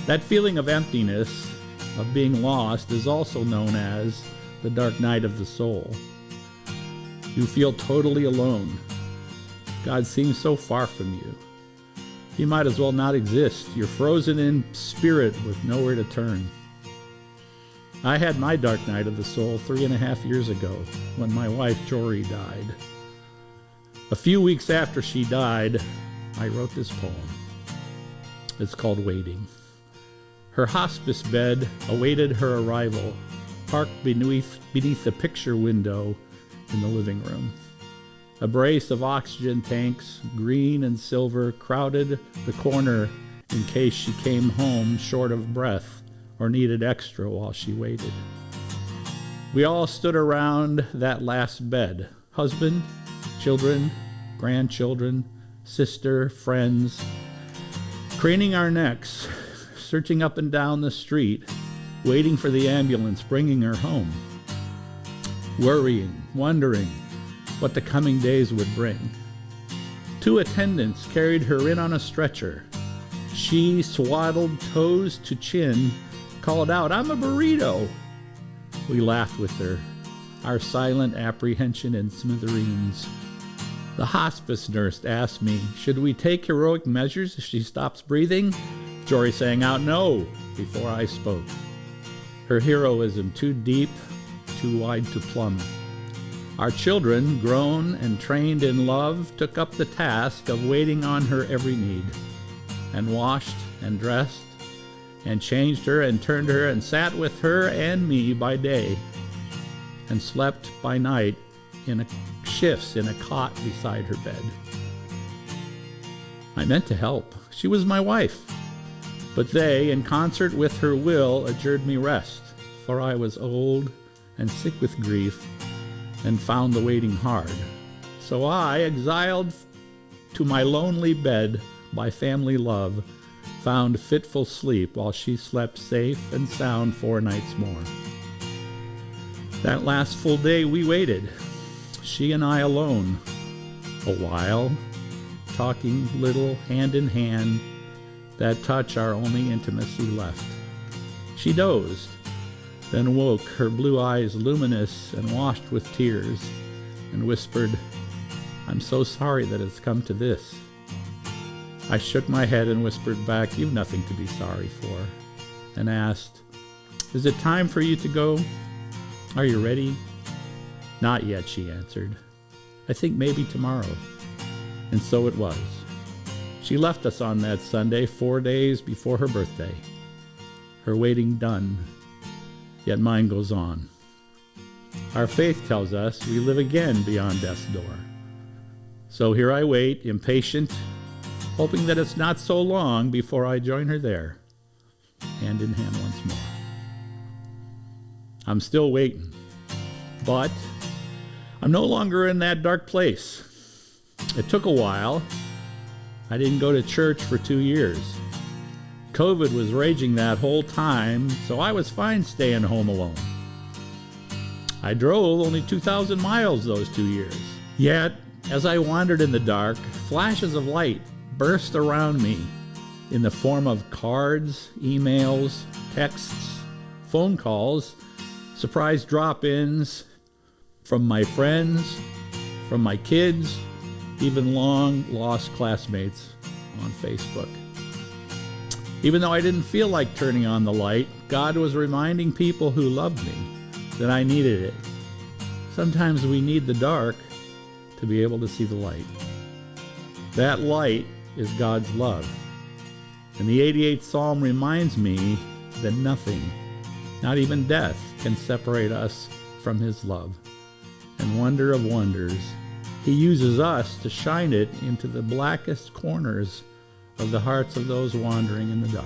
That feeling of emptiness, of being lost, is also known as the dark night of the soul. You feel totally alone. God seems so far from you. He might as well not exist. You're frozen in spirit with nowhere to turn. I had my dark night of the soul 3.5 years ago when my wife Jory died. A few weeks after she died, I wrote this poem. It's called Waiting. Her hospice bed awaited her arrival, parked beneath the picture window in the living room. A brace of oxygen tanks, green and silver, crowded the corner in case she came home short of breath or needed extra while she waited. We all stood around that last bed, husband, children, grandchildren, sister, friends, craning our necks, searching up and down the street, waiting for the ambulance bringing her home, worrying, wondering what the coming days would bring. 2 attendants carried her in on a stretcher. She, swaddled toes to chin, called out, "I'm a burrito." We laughed with her, our silent apprehension in smithereens. The hospice nurse asked me, should we take heroic measures if she stops breathing? Jory sang out no before I spoke. Her heroism too deep, too wide to plumb. Our children, grown and trained in love, took up the task of waiting on her every need, and washed and dressed and changed her and turned her and sat with her and me by day and slept by night in shifts in a cot beside her bed. I meant to help. She was my wife. But they, in concert with her will, adjured me rest, for I was old and sick with grief and found the waiting hard. So I, exiled to my lonely bed by family love, found fitful sleep while she slept safe and sound 4 nights more. That last full day we waited, she and I alone, a while, talking little hand in hand, that touch our only intimacy left. She dozed, then woke, her blue eyes luminous and washed with tears, and whispered, "I'm so sorry that it's come to this." I shook my head and whispered back, "You've nothing to be sorry for," and asked, "Is it time for you to go? Are you ready?" "Not yet," she answered. "I think maybe tomorrow." And so it was. She left us on that Sunday, 4 days before her birthday. Her waiting done, yet mine goes on. Our faith tells us we live again beyond death's door. So here I wait, impatient, hoping that it's not so long before I join her there, hand in hand once more. I'm still waiting, but I'm no longer in that dark place. It took a while. I didn't go to church for 2 years. COVID was raging that whole time, so I was fine staying home alone. I drove only 2,000 miles those 2 years. Yet, as I wandered in the dark, flashes of light burst around me in the form of cards, emails, texts, phone calls, surprise drop-ins from my friends, from my kids, even long-lost classmates on Facebook. Even though I didn't feel like turning on the light, God was reminding people who loved me that I needed it. Sometimes we need the dark to be able to see the light. That light is God's love. And the 88th Psalm reminds me that nothing, not even death, can separate us from His love. And wonder of wonders, He uses us to shine it into the blackest corners of the hearts of those wandering in the dark.